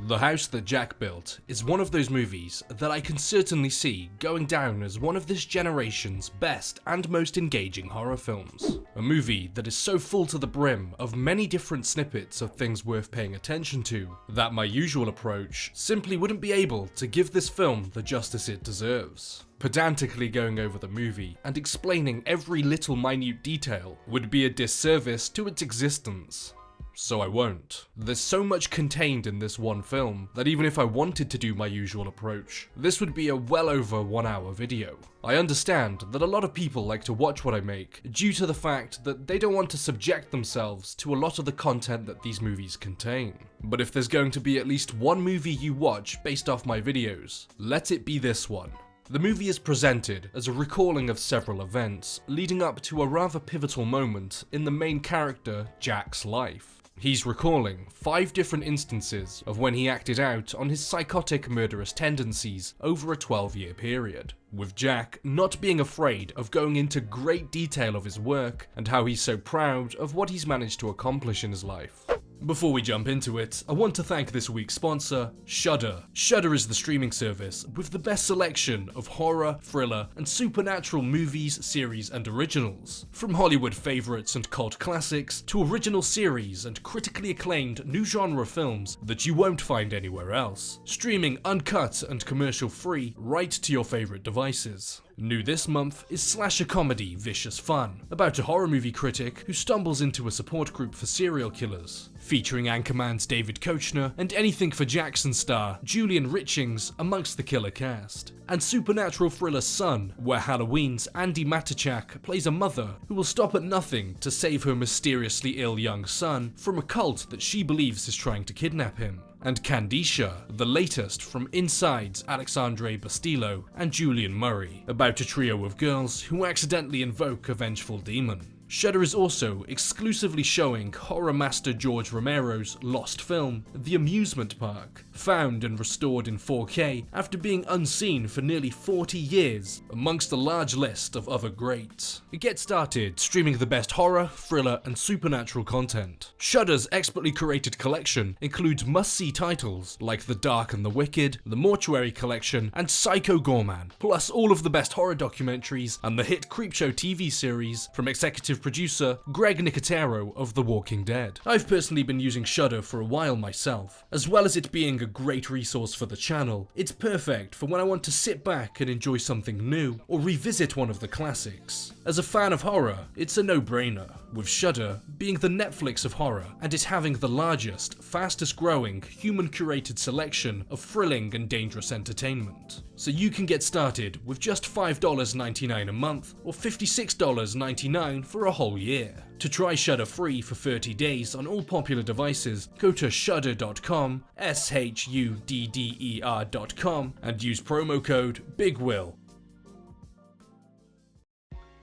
The House That Jack Built is one of those movies that I can certainly see going down as one of this generation's best and most engaging horror films. A movie that is so full to the brim of many different snippets of things worth paying attention to that my usual approach simply wouldn't be able to give this film the justice it deserves. Pedantically going over the movie and explaining every little minute detail would be a disservice to its existence. So I won't. There's so much contained in this one film that even if I wanted to do my usual approach, this would be a well over 1 hour video. I understand that a lot of people like to watch what I make due to the fact that they don't want to subject themselves to a lot of the content that these movies contain. But if there's going to be at least one movie you watch based off my videos, let it be this one. The movie is presented as a recalling of several events leading up to a rather pivotal moment in the main character Jack's life. He's recalling 5 different instances of when he acted out on his psychotic murderous tendencies over a 12-year period, with Jack not being afraid of going into great detail of his work and how he's so proud of what he's managed to accomplish in his life. Before we jump into it, I want to thank this week's sponsor, Shudder. Shudder is the streaming service with the best selection of horror, thriller, and supernatural movies, series, and originals. From Hollywood favorites and cult classics to original series and critically acclaimed new genre films that you won't find anywhere else. Streaming uncut and commercial free right to your favorite devices. New this month is slasher comedy Vicious Fun, about a horror movie critic who stumbles into a support group for serial killers, featuring Anchorman's David Koechner and Anything for Jackson star Julian Richings amongst the killer cast. And supernatural thriller Son, where Halloween's Andy Matichak plays a mother who will stop at nothing to save her mysteriously ill young son from a cult that she believes is trying to kidnap him. And Candicia, the latest from Inside's Alexandre Bastillo and Julian Murray, about a trio of girls who accidentally invoke a vengeful demon. Shudder is also exclusively showing horror master George Romero's lost film, The Amusement Park, found and restored in 4K after being unseen for nearly 40 years, amongst a large list of other greats. Get started streaming the best horror, thriller, and supernatural content. Shudder's expertly curated collection includes must-see titles like The Dark and the Wicked, The Mortuary Collection, and Psycho Goreman, plus all of the best horror documentaries and the hit Creepshow TV series from executive producer Greg Nicotero of The Walking Dead. I've personally been using Shudder for a while myself. As well as it being a great resource for the channel, it's perfect for when I want to sit back and enjoy something new or revisit one of the classics. As a fan of horror, it's a no-brainer, with Shudder being the Netflix of horror and it having the largest, fastest growing, human-curated selection of thrilling and dangerous entertainment. So you can get started with just $5.99 a month or $56.99 for a whole year. To try Shudder free for 30 days on all popular devices, go to shudder.com, shudder.com, and use promo code BIGWILL.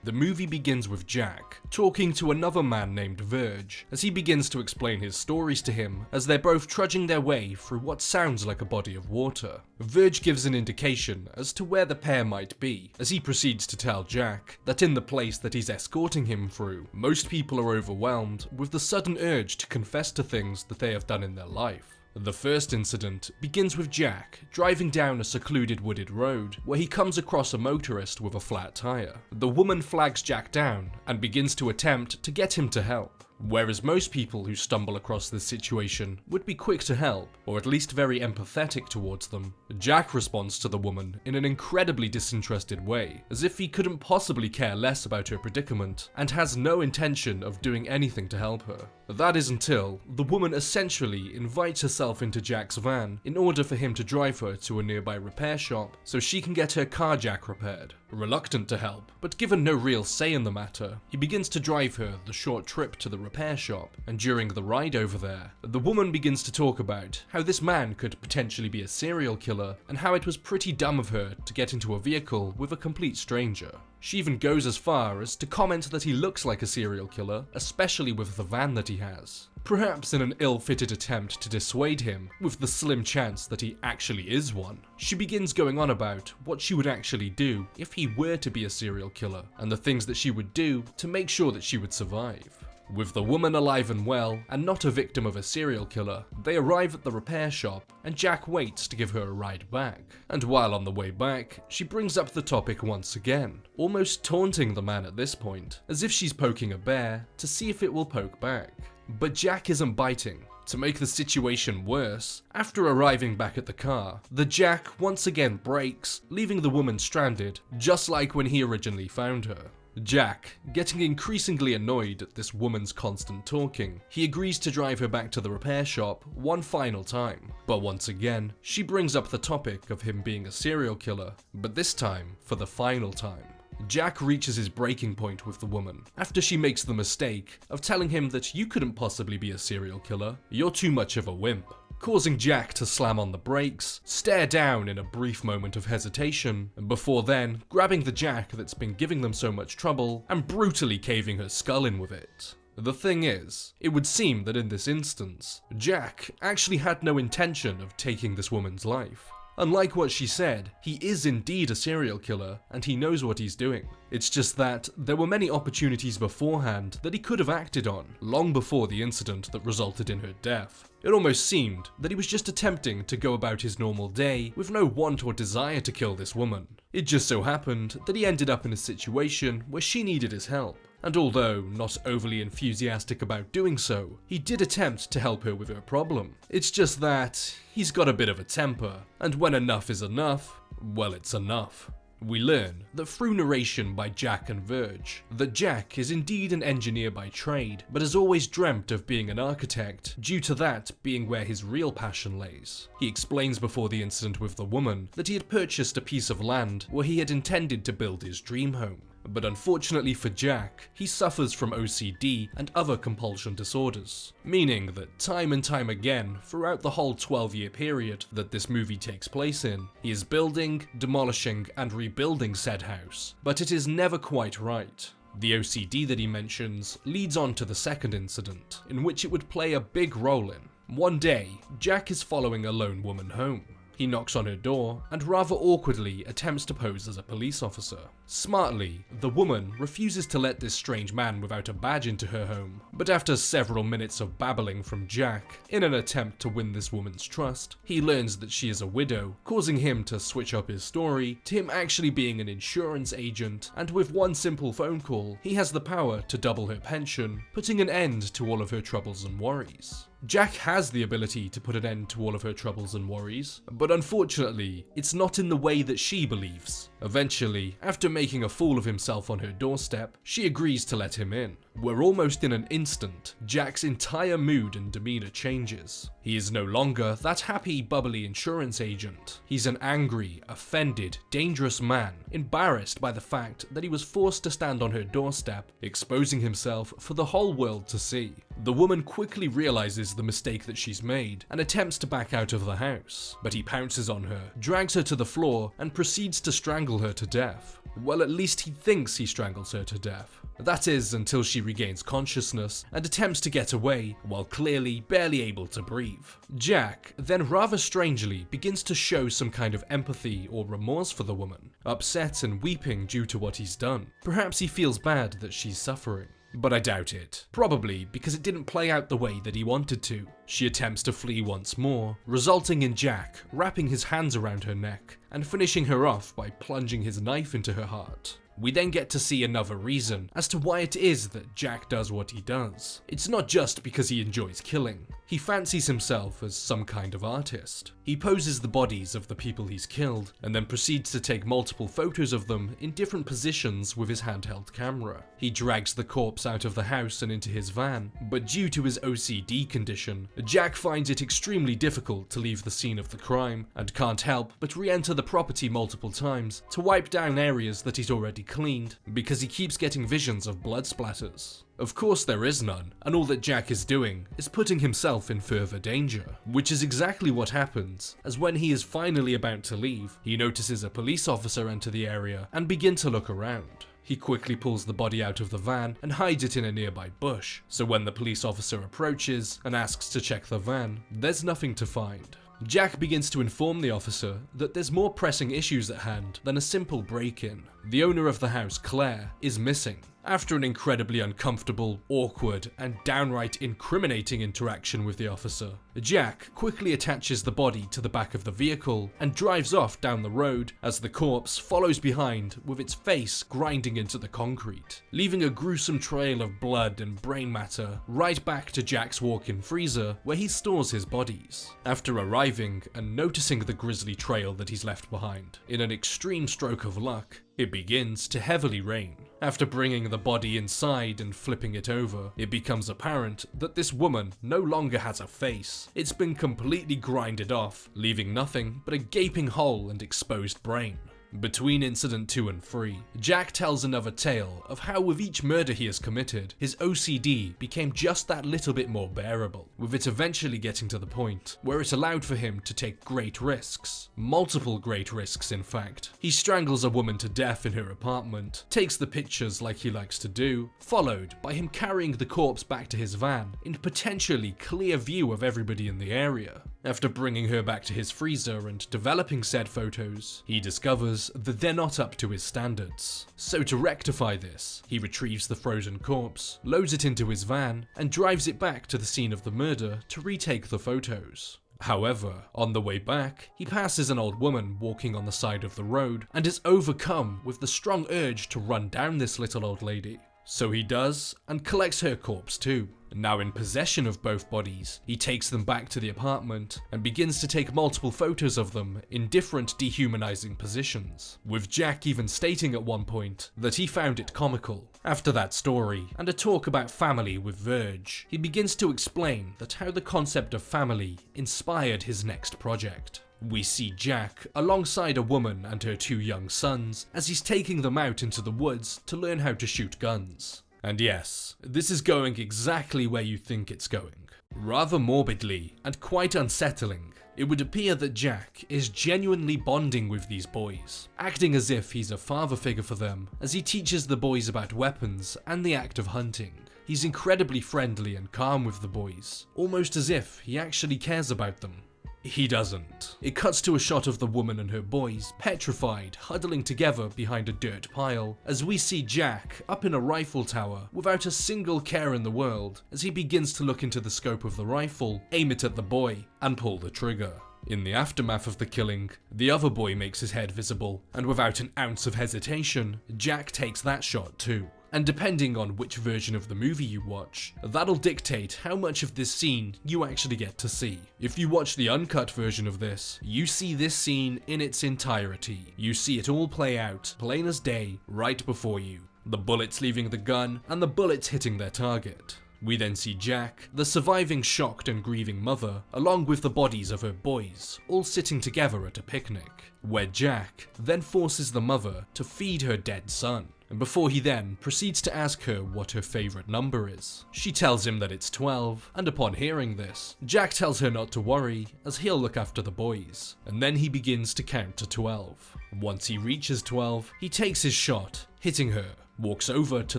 The movie begins with Jack talking to another man named Verge as he begins to explain his stories to him as they're both trudging their way through what sounds like a body of water. Verge gives an indication as to where the pair might be as he proceeds to tell Jack that in the place that he's escorting him through, most people are overwhelmed with the sudden urge to confess to things that they have done in their life. The first incident begins with Jack driving down a secluded wooded road where he comes across a motorist with a flat tire. The woman flags Jack down and begins to attempt to get him to help. Whereas most people who stumble across this situation would be quick to help, or at least very empathetic towards them, Jack responds to the woman in an incredibly disinterested way, as if he couldn't possibly care less about her predicament, and has no intention of doing anything to help her. That is until the woman essentially invites herself into Jack's van in order for him to drive her to a nearby repair shop so she can get her car jack repaired. Reluctant to help, but given no real say in the matter, he begins to drive her the short trip to the repair shop, and during the ride over there, the woman begins to talk about how this man could potentially be a serial killer and how it was pretty dumb of her to get into a vehicle with a complete stranger. She even goes as far as to comment that he looks like a serial killer, especially with the van that he has. Perhaps in an ill-fitted attempt to dissuade him, with the slim chance that he actually is one. She begins going on about what she would actually do if he were to be a serial killer, and the things that she would do to make sure that she would survive. With the woman alive and well, and not a victim of a serial killer, they arrive at the repair shop, and Jack waits to give her a ride back. And while on the way back, she brings up the topic once again, almost taunting the man at this point, as if she's poking a bear to see if it will poke back. But Jack isn't biting. To make the situation worse, after arriving back at the car, the Jack once again brakes, leaving the woman stranded, just like when he originally found her. Jack, getting increasingly annoyed at this woman's constant talking, he agrees to drive her back to the repair shop one final time. But once again, she brings up the topic of him being a serial killer, but this time for the final time. Jack reaches his breaking point with the woman after she makes the mistake of telling him that you couldn't possibly be a serial killer, you're too much of a wimp, causing Jack to slam on the brakes, stare down in a brief moment of hesitation, and before then grabbing the Jack that's been giving them so much trouble and brutally caving her skull in with it. The thing is, it would seem that in this instance, Jack actually had no intention of taking this woman's life. Unlike what she said, he is indeed a serial killer, and he knows what he's doing. It's just that there were many opportunities beforehand that he could have acted on, long before the incident that resulted in her death. It almost seemed that he was just attempting to go about his normal day with no want or desire to kill this woman. It just so happened that he ended up in a situation where she needed his help. And although not overly enthusiastic about doing so, he did attempt to help her with her problem. It's just that he's got a bit of a temper, and when enough is enough, well, it's enough. We learn that through narration by Jack and Verge, that Jack is indeed an engineer by trade, but has always dreamt of being an architect, due to that being where his real passion lays. He explains before the incident with the woman that he had purchased a piece of land where he had intended to build his dream home. But unfortunately for Jack, he suffers from OCD and other compulsion disorders, meaning that time and time again, throughout the whole 12-year period that this movie takes place in, he is building, demolishing, and rebuilding said house, but it is never quite right. The OCD that he mentions leads on to the second incident, in which it would play a big role in. One day, Jack is following a lone woman home. He knocks on her door and rather awkwardly attempts to pose as a police officer. Smartly, the woman refuses to let this strange man without a badge into her home, but after several minutes of babbling from Jack, in an attempt to win this woman's trust, he learns that she is a widow, causing him to switch up his story to him actually being an insurance agent, and with one simple phone call, he has the power to double her pension, putting an end to all of her troubles and worries. Jack has the ability to put an end to all of her troubles and worries, but unfortunately, it's not in the way that she believes. Eventually, after making a fool of himself on her doorstep, she agrees to let him in, where almost in an instant, Jack's entire mood and demeanor changes. He is no longer that happy, bubbly insurance agent. He's an angry, offended, dangerous man, embarrassed by the fact that he was forced to stand on her doorstep, exposing himself for the whole world to see. The woman quickly realizes the mistake that she's made and attempts to back out of the house, but he pounces on her, drags her to the floor, and proceeds to strangle her to death. Well, at least he thinks he strangles her to death. That is, until she regains consciousness and attempts to get away, while clearly barely able to breathe. Jack then rather strangely begins to show some kind of empathy or remorse for the woman, upset and weeping due to what he's done. Perhaps he feels bad that she's suffering. But I doubt it. Probably because it didn't play out the way that he wanted to. She attempts to flee once more, resulting in Jack wrapping his hands around her neck and finishing her off by plunging his knife into her heart. We then get to see another reason as to why it is that Jack does what he does. It's not just because he enjoys killing. He fancies himself as some kind of artist. He poses the bodies of the people he's killed and then proceeds to take multiple photos of them in different positions with his handheld camera. He drags the corpse out of the house and into his van, but due to his OCD condition, Jack finds it extremely difficult to leave the scene of the crime and can't help but re-enter the property multiple times to wipe down areas that he's already cleaned because he keeps getting visions of blood splatters. Of course there is none, and all that Jack is doing is putting himself in further danger, which is exactly what happens, as when he is finally about to leave, he notices a police officer enter the area and begin to look around. He quickly pulls the body out of the van and hides it in a nearby bush, so when the police officer approaches and asks to check the van, there's nothing to find. Jack begins to inform the officer that there's more pressing issues at hand than a simple break-in. the owner of the house, Claire, is missing. After an incredibly uncomfortable, awkward, and downright incriminating interaction with the officer, Jack quickly attaches the body to the back of the vehicle and drives off down the road as the corpse follows behind with its face grinding into the concrete, leaving a gruesome trail of blood and brain matter right back to Jack's walk-in freezer where he stores his bodies. After arriving and noticing the grisly trail that he's left behind, in an extreme stroke of luck, it begins to heavily rain. After bringing the body inside and flipping it over, it becomes apparent that this woman no longer has a face. It's been completely grinded off, leaving nothing but a gaping hole and exposed brain. Between incident 2 and 3, Jack tells another tale of how with each murder he has committed, his OCD became just that little bit more bearable, with it eventually getting to the point where it allowed for him to take great risks. Multiple great risks, in fact. He strangles a woman to death in her apartment, takes the pictures like he likes to do, followed by him carrying the corpse back to his van in potentially clear view of everybody in the area. After bringing her back to his freezer and developing said photos, he discovers that they're not up to his standards. So to rectify this, he retrieves the frozen corpse, loads it into his van, and drives it back to the scene of the murder to retake the photos. However, on the way back, he passes an old woman walking on the side of the road and is overcome with the strong urge to run down this little old lady. So he does, and collects her corpse too. Now in possession of both bodies, he takes them back to the apartment and begins to take multiple photos of them in different dehumanizing positions, with Jack even stating at one point that he found it comical. After that story, and a talk about family with Verge, he begins to explain that how the concept of family inspired his next project. We see Jack alongside a woman and her 2 young sons as he's taking them out into the woods to learn how to shoot guns. And yes, this is going exactly where you think it's going. Rather morbidly and quite unsettling, it would appear that Jack is genuinely bonding with these boys, acting as if he's a father figure for them as he teaches the boys about weapons and the act of hunting. He's incredibly friendly and calm with the boys, almost as if he actually cares about them. He doesn't. It cuts to a shot of the woman and her boys, petrified, huddling together behind a dirt pile, as we see Jack up in a rifle tower without a single care in the world as he begins to look into the scope of the rifle, aim it at the boy, and pull the trigger. In the aftermath of the killing, the other boy makes his head visible, and without an ounce of hesitation, Jack takes that shot too. And depending on which version of the movie you watch, that'll dictate how much of this scene you actually get to see. If you watch the uncut version of this, you see this scene in its entirety. You see it all play out, plain as day, right before you. The bullets leaving the gun, and the bullets hitting their target. We then see Jack, the surviving shocked and grieving mother, along with the bodies of her boys, all sitting together at a picnic, where Jack then forces the mother to feed her dead son, and before he then proceeds to ask her what her favourite number is. She tells him that it's 12, and upon hearing this, Jack tells her not to worry, as he'll look after the boys, and then he begins to count to 12. Once he reaches 12, he takes his shot, hitting her, walks over to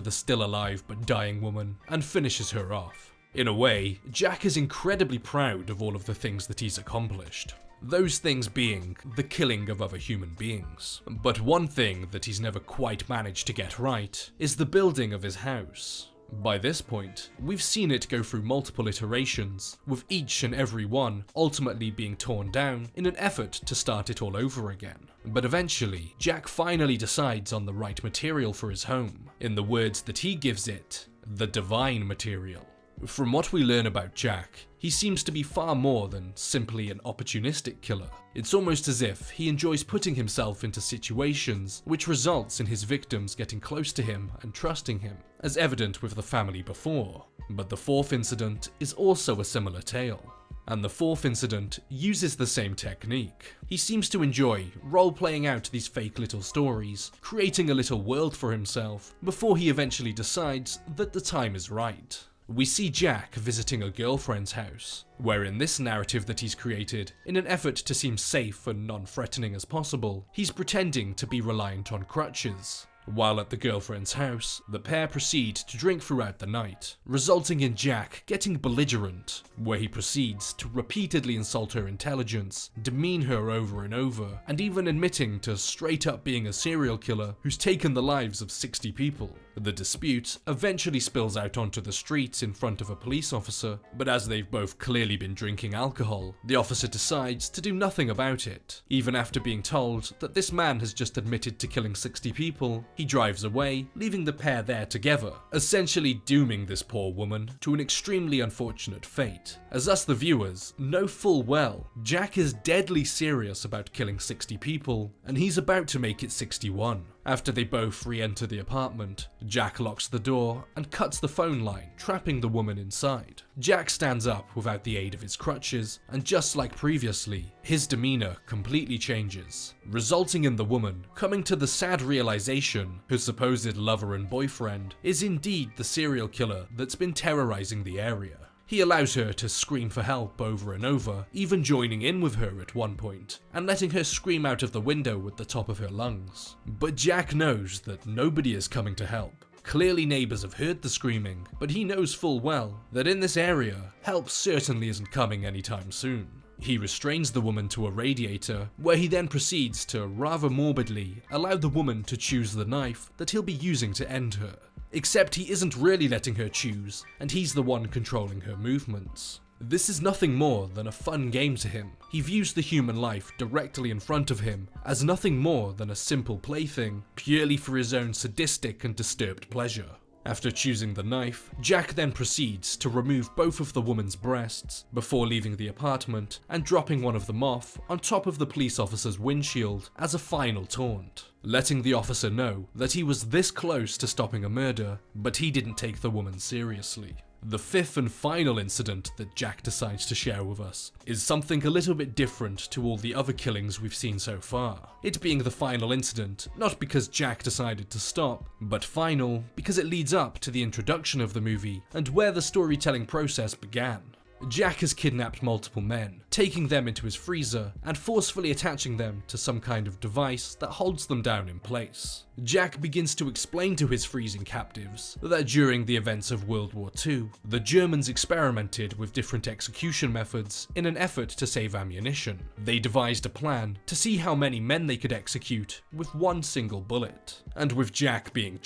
the still alive but dying woman, and finishes her off. In a way, Jack is incredibly proud of all of the things that he's accomplished. Those things being the killing of other human beings. But one thing that he's never quite managed to get right is the building of his house. By this point, we've seen it go through multiple iterations, with each and every one ultimately being torn down in an effort to start it all over again. But eventually, Jack finally decides on the right material for his home, in the words that he gives it, the divine material. From what we learn about Jack, he seems to be far more than simply an opportunistic killer. It's almost as if he enjoys putting himself into situations which results in his victims getting close to him and trusting him, as evident with the family before. But the 4th incident is also a similar tale. And the 4th incident uses the same technique. He seems to enjoy role-playing out these fake little stories, creating a little world for himself, before he eventually decides that the time is right. We see Jack visiting a girlfriend's house, where in this narrative that he's created, in an effort to seem safe and non-threatening as possible, he's pretending to be reliant on crutches. While at the girlfriend's house, the pair proceed to drink throughout the night, resulting in Jack getting belligerent, where he proceeds to repeatedly insult her intelligence, demean her over and over, and even admitting to straight up being a serial killer who's taken the lives of 60 people. The dispute eventually spills out onto the streets in front of a police officer, but as they've both clearly been drinking alcohol, the officer decides to do nothing about it. Even after being told that this man has just admitted to killing 60 people, he drives away, leaving the pair there together, essentially dooming this poor woman to an extremely unfortunate fate. As us the viewers know full well, Jack is deadly serious about killing 60 people, and he's about to make it 61. After they both re-enter the apartment, Jack locks the door and cuts the phone line, trapping the woman inside. Jack stands up without the aid of his crutches, and just like previously, his demeanor completely changes, resulting in the woman coming to the sad realization her supposed lover and boyfriend is indeed the serial killer that's been terrorizing the area. He allows her to scream for help over and over, even joining in with her at one point, and letting her scream out of the window at the top of her lungs. But Jack knows that nobody is coming to help. Clearly neighbors have heard the screaming, but he knows full well that in this area, help certainly isn't coming anytime soon. He restrains the woman to a radiator, where he then proceeds to rather morbidly allow the woman to choose the knife that he'll be using to end her. Except he isn't really letting her choose, and he's the one controlling her movements. This is nothing more than a fun game to him. He views the human life directly in front of him as nothing more than a simple plaything, purely for his own sadistic and disturbed pleasure. After choosing the knife, Jack then proceeds to remove both of the woman's breasts before leaving the apartment and dropping one of them off on top of the police officer's windshield as a final taunt, letting the officer know that he was this close to stopping a murder, but he didn't take the woman seriously. The fifth and final incident that Jack decides to share with us is something a little bit different to all the other killings we've seen so far. It being the final incident, not because Jack decided to stop, but final because it leads up to the introduction of the movie and where the storytelling process began. Jack has kidnapped multiple men, taking them into his freezer and forcefully attaching them to some kind of device that holds them down in place. Jack begins to explain to his freezing captives that during the events of World War II, the Germans experimented with different execution methods in an effort to save ammunition. They devised a plan to see how many men they could execute with one single bullet. And with Jack, being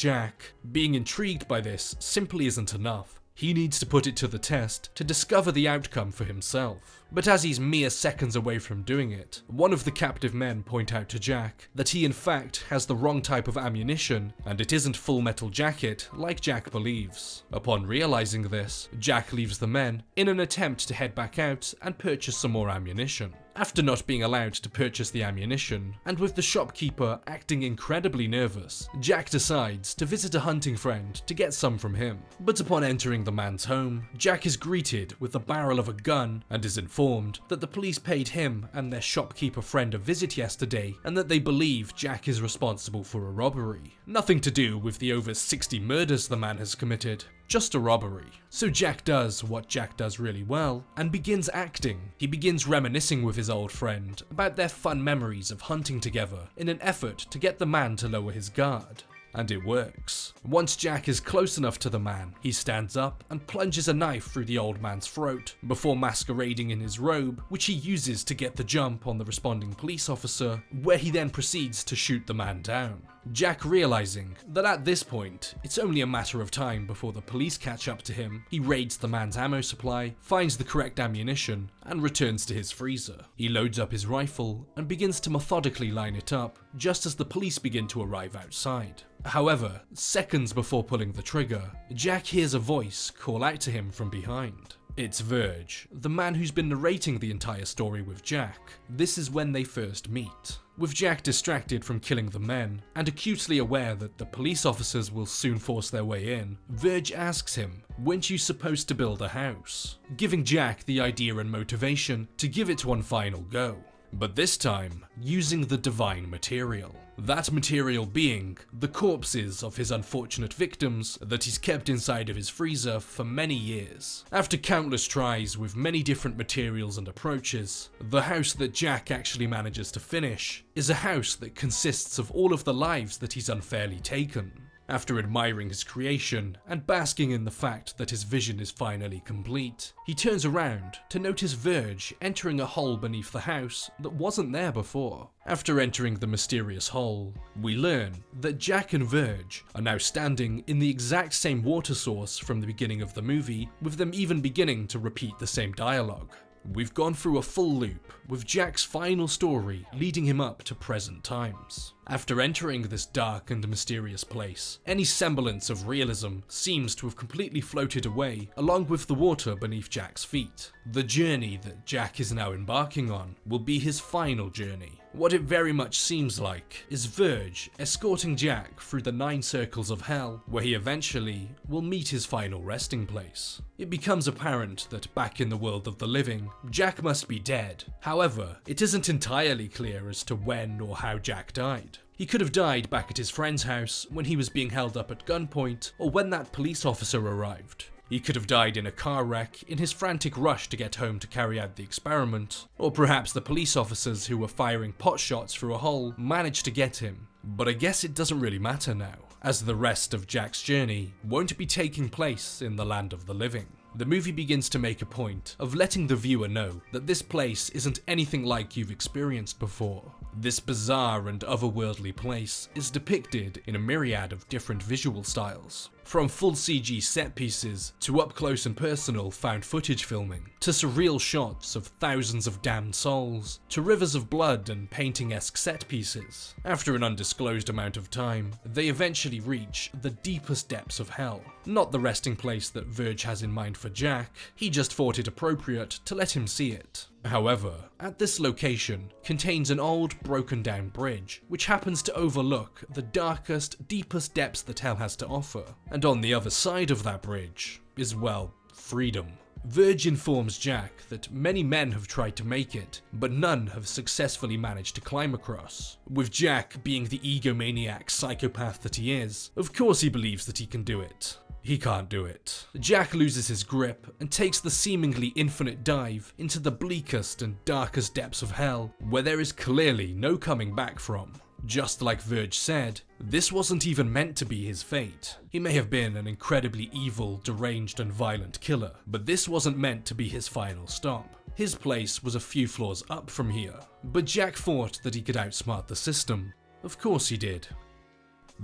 intrigued by this simply isn't enough. He needs to put it to the test to discover the outcome for himself. But as he's mere seconds away from doing it, one of the captive men point out to Jack that he in fact has the wrong type of ammunition and it isn't Full Metal Jacket like Jack believes. Upon realizing this, Jack leaves the men in an attempt to head back out and purchase some more ammunition. After not being allowed to purchase the ammunition, and with the shopkeeper acting incredibly nervous, Jack decides to visit a hunting friend to get some from him. But upon entering the man's home, Jack is greeted with the barrel of a gun and is informed that the police paid him and their shopkeeper friend a visit yesterday and that they believe Jack is responsible for a robbery. Nothing to do with the over 60 murders the man has committed. Just a robbery. So Jack does what Jack does really well and begins acting. He begins reminiscing with his old friend about their fun memories of hunting together in an effort to get the man to lower his guard. And it works. Once Jack is close enough to the man, he stands up and plunges a knife through the old man's throat before masquerading in his robe, which he uses to get the jump on the responding police officer, where he then proceeds to shoot the man down. Jack realizing that at this point, it's only a matter of time before the police catch up to him, he raids the man's ammo supply, finds the correct ammunition, and returns to his freezer. He loads up his rifle and begins to methodically line it up, just as the police begin to arrive outside. However, seconds before pulling the trigger, Jack hears a voice call out to him from behind. It's Verge, the man who's been narrating the entire story with Jack. This is when they first meet. With Jack distracted from killing the men, and acutely aware that the police officers will soon force their way in, Verge asks him, "Weren't you supposed to build a house?" Giving Jack the idea and motivation to give it one final go. but this time using the divine material. That material being the corpses of his unfortunate victims that he's kept inside of his freezer for many years. After countless tries with many different materials and approaches, the house that Jack actually manages to finish is a house that consists of all of the lives that he's unfairly taken. After admiring his creation and basking in the fact that his vision is finally complete, he turns around to notice Verge entering a hole beneath the house that wasn't there before. After entering the mysterious hole, we learn that Jack and Verge are now standing in the exact same water source from the beginning of the movie, with them even beginning to repeat the same dialogue. We've gone through a full loop, with Jack's final story leading him up to present times. After entering this dark and mysterious place, any semblance of realism seems to have completely floated away, along with the water beneath Jack's feet. The journey that Jack is now embarking on will be his final journey. What it very much seems like is Verge escorting Jack through the 9 circles of hell, where he eventually will meet his final resting place. It becomes apparent that back in the world of the living, Jack must be dead. However, it isn't entirely clear as to when or how Jack died. He could have died back at his friend's house when he was being held up at gunpoint, or when that police officer arrived. He could have died in a car wreck in his frantic rush to get home to carry out the experiment, or perhaps the police officers who were firing pot shots through a hole managed to get him. But I guess it doesn't really matter now, as the rest of Jack's journey won't be taking place in the land of the living. The movie begins to make a point of letting the viewer know that this place isn't anything like you've experienced before. This bizarre and otherworldly place is depicted in a myriad of different visual styles. From full CG set pieces, to up close and personal found footage filming, to surreal shots of thousands of damned souls, to rivers of blood and painting-esque set pieces. After an undisclosed amount of time, they eventually reach the deepest depths of hell. Not the resting place that Verge has in mind for Jack, he just thought it appropriate to let him see it. However, at this location contains an old broken down bridge, which happens to overlook the darkest, deepest depths that hell has to offer. And on the other side of that bridge is, well, freedom. Verge informs Jack that many men have tried to make it, but none have successfully managed to climb across. With Jack being the egomaniac psychopath that he is, of course he believes that he can do it. He can't do it. Jack loses his grip and takes the seemingly infinite dive into the bleakest and darkest depths of hell, where there is clearly no coming back from. Just like Verge said, this wasn't even meant to be his fate. He may have been an incredibly evil, deranged and violent killer, but this wasn't meant to be his final stop. His place was a few floors up from here, but Jack thought that he could outsmart the system. Of course he did.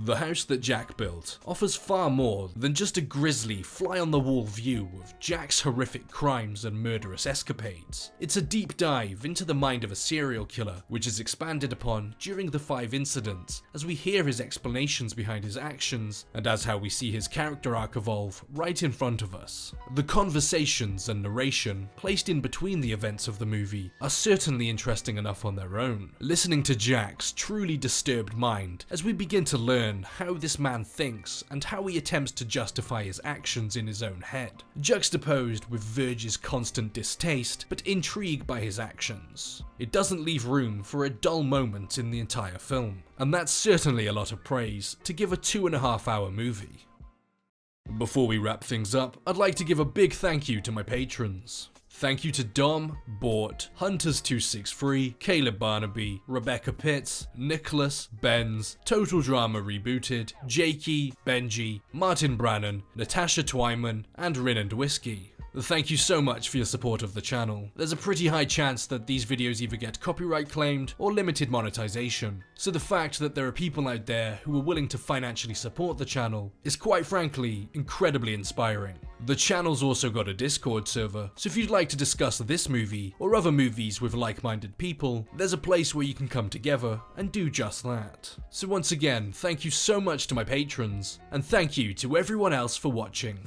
The house that Jack built offers far more than just a grisly, fly-on-the-wall view of Jack's horrific crimes and murderous escapades. It's a deep dive into the mind of a serial killer, which is expanded upon during the 5 incidents, as we hear his explanations behind his actions, and as how we see his character arc evolve right in front of us. The conversations and narration placed in between the events of the movie are certainly interesting enough on their own. Listening to Jack's truly disturbed mind as we begin to learn how this man thinks and how he attempts to justify his actions in his own head, juxtaposed with Verge's constant distaste but intrigue by his actions. It doesn't leave room for a dull moment in the entire film, and that's certainly a lot of praise to give a 2.5-hour movie. Before we wrap things up, I'd like to give a big thank you to my patrons. Thank you to Dom, Bort, Hunters263, Caleb Barnaby, Rebecca Pitts, Nicholas, Benz, Total Drama Rebooted, Jakey, Benji, Martin Brannan, Natasha Twyman, and Rin and Whiskey. Thank you so much for your support of the channel. There's a pretty high chance that these videos either get copyright claimed or limited monetization, so the fact that there are people out there who are willing to financially support the channel is quite frankly incredibly inspiring. The channel's also got a Discord server, so if you'd like to discuss this movie or other movies with like-minded people, there's a place where you can come together and do just that. So once again, thank you so much to my patrons, and thank you to everyone else for watching.